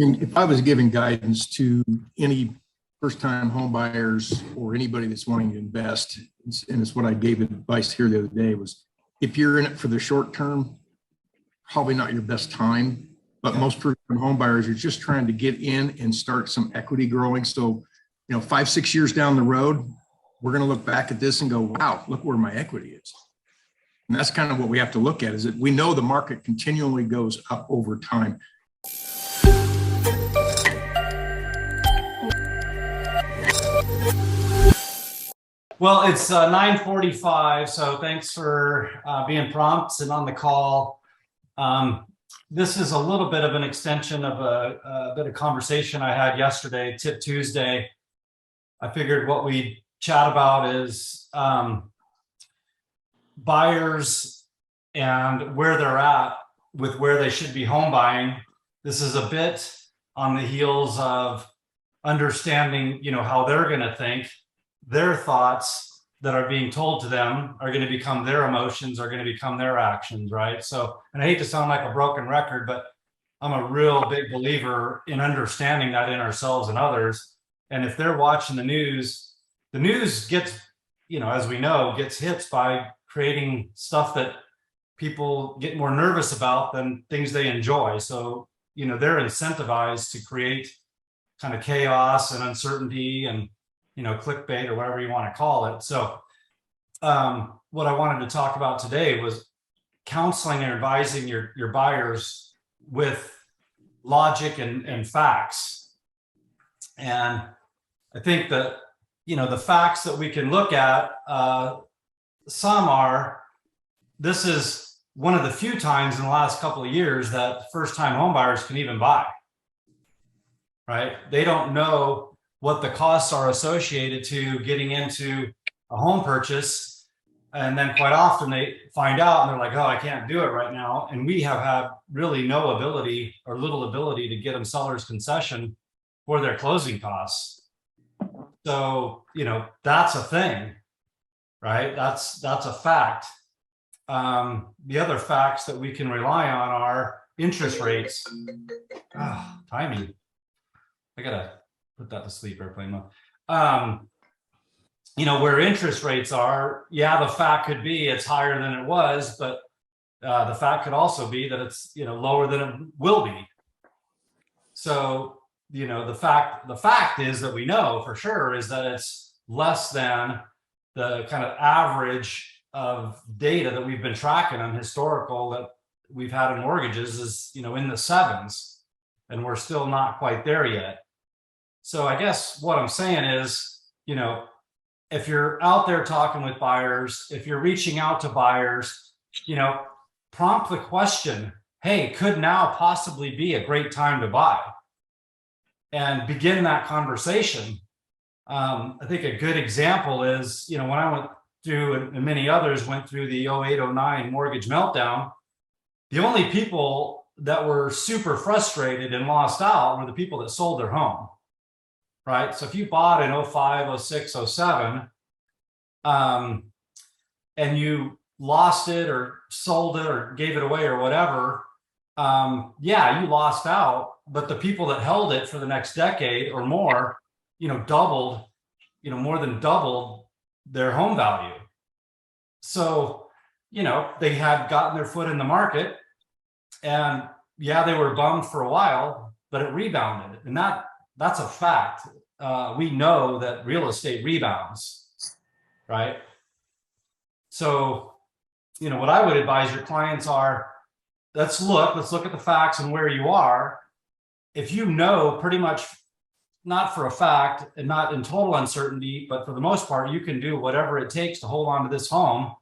And if I was giving guidance to any first-time home buyers or anybody that's wanting to invest, and it's what I gave advice here the other day, was if you're in it for the short term, probably not your best time. But most first-time home buyers are just trying to get in and start some equity growing. So, 5-6 years down the road, we're going to look back at this and go, wow, look where my equity is. And that's kind of what we have to look at, is that we know the market continually goes up over time. Well, it's 9:45, so thanks for being prompt and on the call. This is a little bit of an extension of a bit of conversation I had yesterday, Tip Tuesday. I figured what we chat about is buyers and where they're at with where they should be home buying. This is a bit on the heels of understanding, how they're going to think. Their thoughts that are being told to them are going to become their emotions, are going to become their actions, right? So, and I hate to sound like a broken record, but I'm a real big believer in understanding that in ourselves and others. And if they're watching the news gets, as we know, gets hits by creating stuff that people get more nervous about than things they enjoy. So, they're incentivized to create kind of chaos and uncertainty and clickbait or whatever you want to call it. So what I wanted to talk about today was counseling and advising your buyers with logic and facts. And I think that, the facts that we can look at, some are, this is one of the few times in the last couple of years that first-time home buyers can even buy, right? They don't know what the costs are associated to getting into a home purchase. And then quite often they find out and they're like, oh, I can't do it right now. And we have had really no ability or little ability to get them seller's concession for their closing costs. So, that's a thing, right? That's a fact. The other facts that we can rely on are interest rates. Timing. I gotta put that to sleep, airplane mode. Where interest rates are, the fact could be it's higher than it was, but the fact could also be that it's lower than it will be. So the fact is that we know for sure is that it's less than the kind of average of data that we've been tracking on historical that we've had in mortgages is in the 7s, and we're still not quite there yet. So I guess what I'm saying is, if you're out there talking with buyers, if you're reaching out to buyers, prompt the question, hey, could now possibly be a great time to buy? And begin that conversation. I think a good example is, when I went through, and many others went through the 08-09 mortgage meltdown, the only people that were super frustrated and lost out were the people that sold their home. Right. So if you bought in 05, 06, 07, and you lost it or sold it or gave it away or whatever, you lost out. But the people that held it for the next decade or more, doubled, more than doubled their home value. So, they had gotten their foot in the market, and they were bummed for a while, but it rebounded. And that's a fact. We know that real estate rebounds, right? So, what I would advise your clients are, let's look at the facts and where you are. If pretty much, not for a fact and not in total uncertainty, but for the most part, you can do whatever it takes to hold on to this home,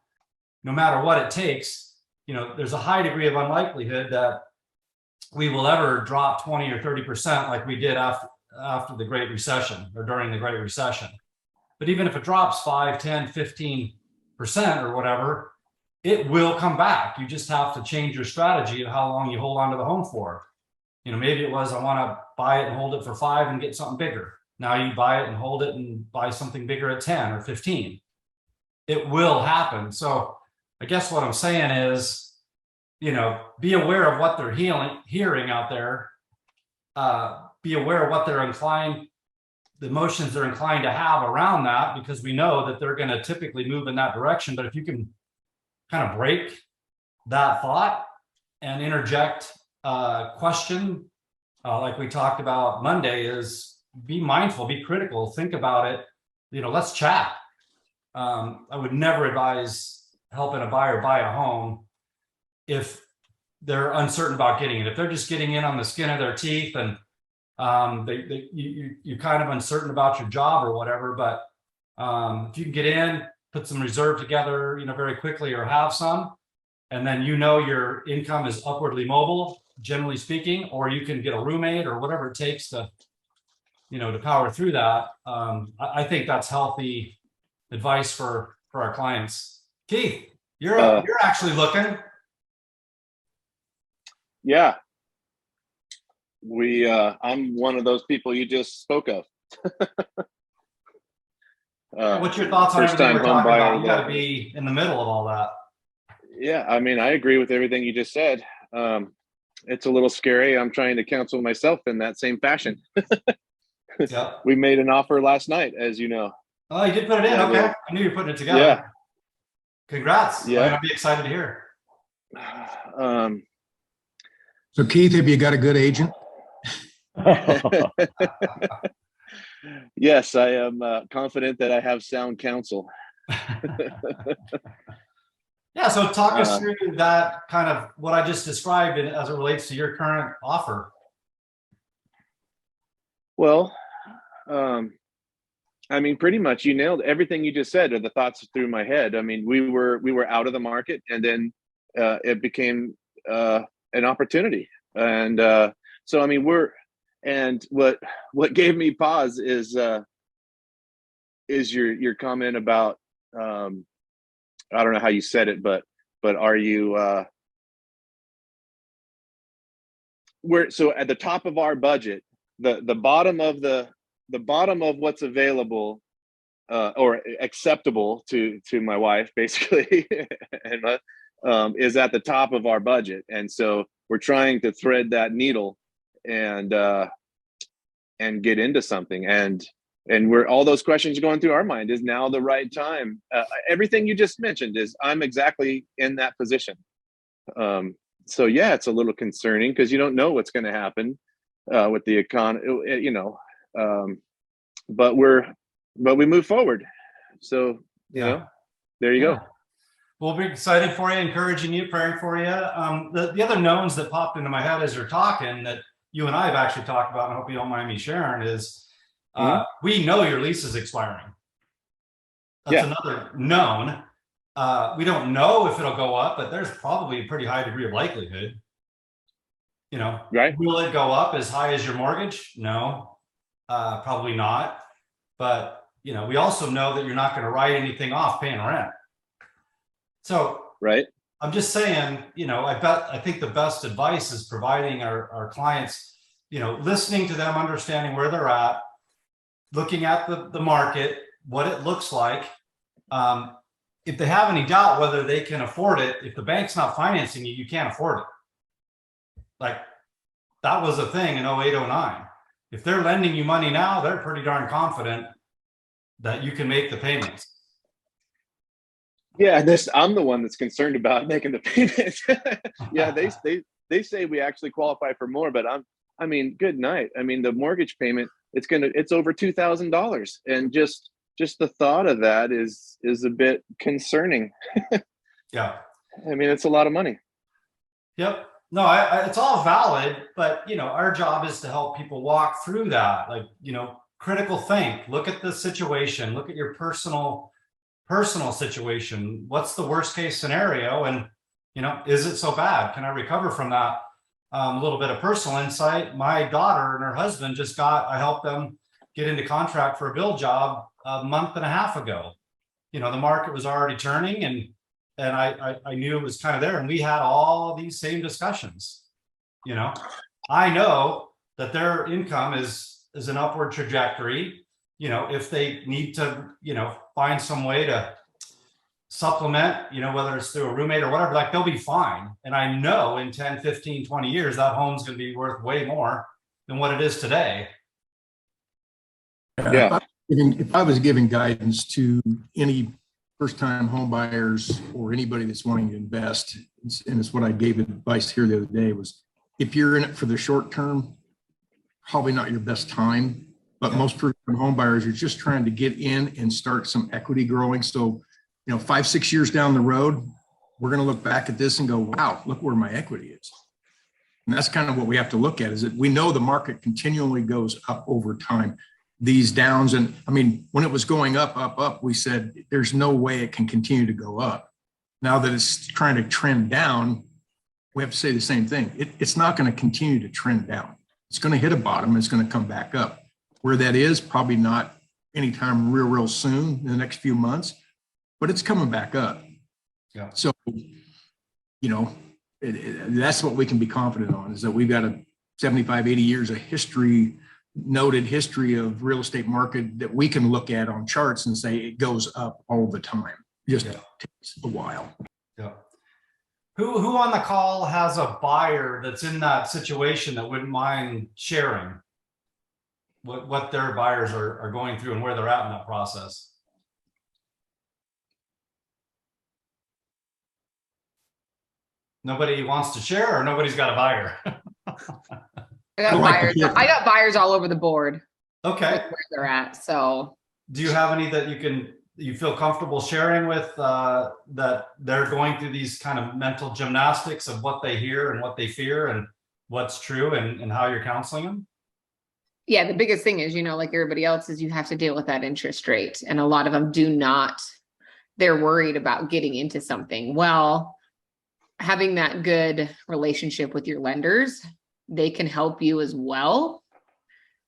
no matter what it takes. There's a high degree of unlikelihood that we will ever drop 20 or 30% like we did after the Great Recession or during the Great Recession. But even if it drops 5, 10, 15% or whatever, it will come back. You just have to change your strategy of how long you hold on to the home for. Maybe it was, I want to buy it and hold it for 5 and get something bigger. Now you buy it and hold it and buy something bigger at 10 or 15. It will happen. So I guess what I'm saying is, be aware of what they're hearing out there. be aware of what the emotions they're inclined to have around that, because we know that they're going to typically move in that direction. But if you can kind of break that thought and interject a question, like we talked about Monday, is be mindful, be critical, think about it. Let's chat. I would never advise helping a buyer buy a home if they're uncertain about getting it. If they're just getting in on the skin of their teeth and you're kind of uncertain about your job or whatever, but if you can get in, put some reserve together, very quickly, or have some, and then your income is upwardly mobile, generally speaking, or you can get a roommate or whatever it takes to power through that. I think that's healthy advice for our clients. Keith, you're actually looking. Yeah. I'm one of those people you just spoke of. What's your thoughts on everything we're talking about? You got to be in the middle of all that. Yeah, I mean, I agree with everything you just said. It's a little scary. I'm trying to counsel myself in that same fashion. Yeah. We made an offer last night, as you know. Oh, you did put it in. Okay. I knew you were putting it together. Yeah. Congrats. Yeah. I'd be excited to hear. So Keith, have you got a good agent? Yes, I am confident that I have sound counsel. Yeah, so talk us through that, kind of what I just described as it relates to your current offer. Well, I mean, pretty much you nailed everything you just said, or the thoughts through my head. I mean, we were out of the market, and then it became an opportunity. And so, I mean, what gave me pause is your comment about, I don't know how you said it, but are you, so at the top of our budget, the bottom of what's available, or acceptable to my wife, basically, and is at the top of our budget. And so we're trying to thread that needle and get into something. And all those questions going through our mind. Is now the right time? Everything you just mentioned I'm exactly in that position. So yeah, it's a little concerning because you don't know what's going to happen with the economy, but we move forward. So, there you go. We'll be excited for you, encouraging you, praying for you. The other knowns that popped into my head as you're talking, that you and I have actually talked about, and I hope you don't mind me sharing, is we know your lease is expiring. That's another known. We don't know if it'll go up, but there's probably a pretty high degree of likelihood. Right? Will it go up as high as your mortgage? No, probably not. But we also know that you're not going to write anything off paying rent. So right. I'm just saying, I think the best advice is providing our clients, listening to them, understanding where they're at, looking at the market, what it looks like. If they have any doubt whether they can afford it, if the bank's not financing you, you can't afford it. Like that was a thing in 08, 09. If they're lending you money now, they're pretty darn confident that you can make the payments. Yeah, I'm the one that's concerned about making the payments. Yeah, they say we actually qualify for more, but I mean, good night. I mean, the mortgage payment, it's over $2,000, and just the thought of that is a bit concerning. Yeah, I mean, it's a lot of money. Yep. No, it's all valid, but our job is to help people walk through that. Like, critical think, look at the situation, look at your personal situation. What's the worst case scenario? And, is it so bad? Can I recover from that? A little bit of personal insight. My daughter and her husband I helped them get into contract for a build job a month and a half ago. The market was already turning, and I knew it was kind of there. And we had all these same discussions. I know that their income is an upward trajectory. If they need to, find some way to supplement, whether it's through a roommate or whatever, like they'll be fine. And I know in 10, 15, 20 years, that home's going to be worth way more. than what it is today. Yeah. If I was giving guidance to any first-time home buyers or anybody that's wanting to invest, and it's what I gave advice here the other day, was if you're in it for the short term, probably not your best time. But most first-time home buyers are just trying to get in and start some equity growing. So, 5-6 years down the road, we're going to look back at this and go, wow, look where my equity is. And that's kind of what we have to look at, is that we know the market continually goes up over time. These downs, and I mean, when it was going up, we said there's no way it can continue to go up. Now that it's trying to trend down, we have to say the same thing. It's not going to continue to trend down. It's going to hit a bottom. It's going to come back up. Where that is, probably not anytime real soon in the next few months, but it's coming back up. Yeah. So, that's what we can be confident on, is that we've got a 75, 80 years of noted history of real estate market that we can look at on charts and say it goes up all the time. Just takes a while. Yeah. Who on the call has a buyer that's in that situation that wouldn't mind sharing what their buyers are going through and where they're at in that process? Nobody wants to share, or nobody's got a buyer? I got buyers all over the board. Okay. Where they're at. So do you have any that you feel comfortable sharing with, that they're going through these kind of mental gymnastics of what they hear and what they fear and what's true, and how you're counseling them? yeah, the biggest thing is, like everybody else, is you have to deal with that interest rate. And a lot of them do not, they're worried about getting into something. Well, having that good relationship with your lenders, they can help you as well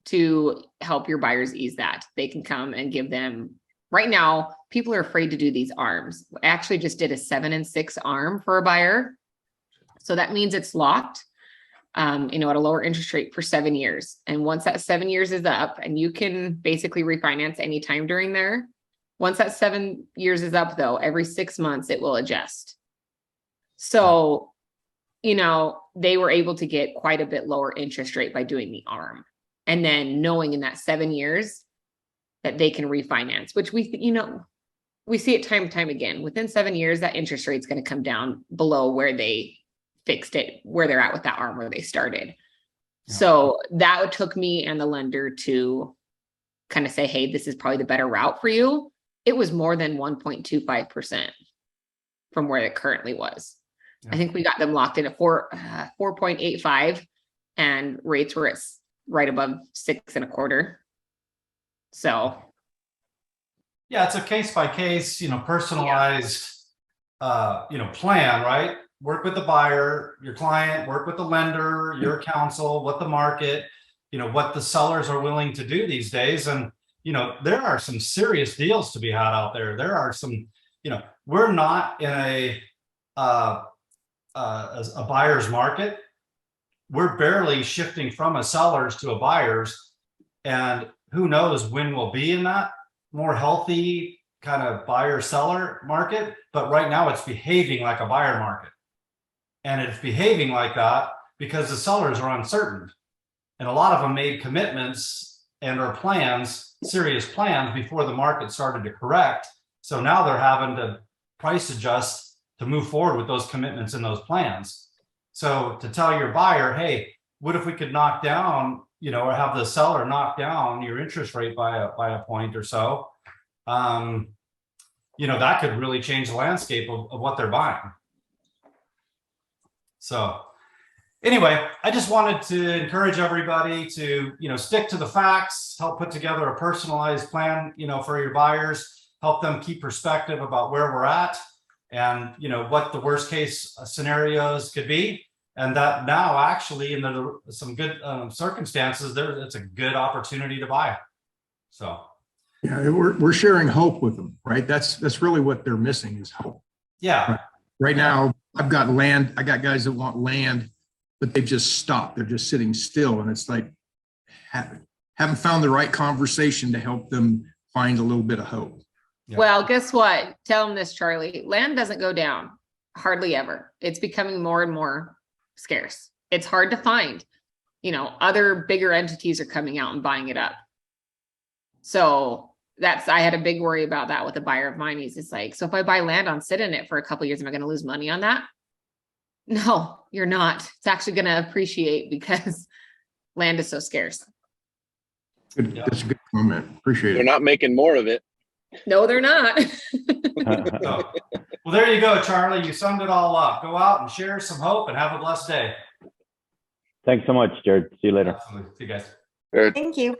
to help your buyers ease that. They can come and give them, right now, people are afraid to do these ARMs. I actually just did a 7 and 6 ARM for a buyer. So that means it's locked, at a lower interest rate for 7 years. And once that 7 years is up, and you can basically refinance anytime during there. Once that 7 years is up, though, every 6 months it will adjust. So, they were able to get quite a bit lower interest rate by doing the ARM. And then knowing in that 7 years that they can refinance, which we see it time and time again. Within 7 years, that interest rate is going to come down below where they fixed it, where they're at with that ARM, where they started. Yeah. So that took me and the lender to kind of say, hey, this is probably the better route for you. It was more than 1.25% from where it currently was. Yeah. I think we got them locked in at 4.85, and rates were at right above 6.25. So, yeah, it's a case by case, personalized, plan, right? Work with the buyer, your client, work with the lender, your counsel, what the market, what the sellers are willing to do these days. And, there are some serious deals to be had out there. There are some, we're not in a buyer's market. We're barely shifting from a seller's to a buyer's, and who knows when we'll be in that more healthy kind of buyer seller market. But right now it's behaving like a buyer market, and it's behaving like that because the sellers are uncertain, and a lot of them made commitments and or plans, serious plans, before the market started to correct. So now they're having to price adjust to move forward with those commitments and those plans. So to tell your buyer, hey, what if we could knock down, or have the seller knock down your interest rate by a point or so, that could really change the landscape of what they're buying. So anyway, I just wanted to encourage everybody to, stick to the facts, help put together a personalized plan, for your buyers, help them keep perspective about where we're at, and what the worst case scenarios could be. And that now actually in some good circumstances, it's a good opportunity to buy. So yeah, we're sharing hope with them, right? That's really what they're missing, is hope. Yeah. Right now, I've got land. I got guys that want land, but they've just stopped. They're just sitting still, and it's like haven't found the right conversation to help them find a little bit of hope. Yeah. Well, guess what? Tell them this, Charlie. Land doesn't go down hardly ever. It's becoming more and more scarce. It's hard to find. other bigger entities are coming out and buying it up. So I had a big worry about that with a buyer of mine. It's like, so if I buy land on sit in it for a couple of years, am I going to lose money on that? No, you're not. It's actually going to appreciate because land is so scarce. Good. Yeah. That's a good comment. Appreciate They're it. not making more of it. No, they're not. So, well, there you go, Charlie. You summed it all up. Go out and share some hope and have a blessed day. Thanks so much, Jared. See you later. Absolutely. See you guys. Or Thank you.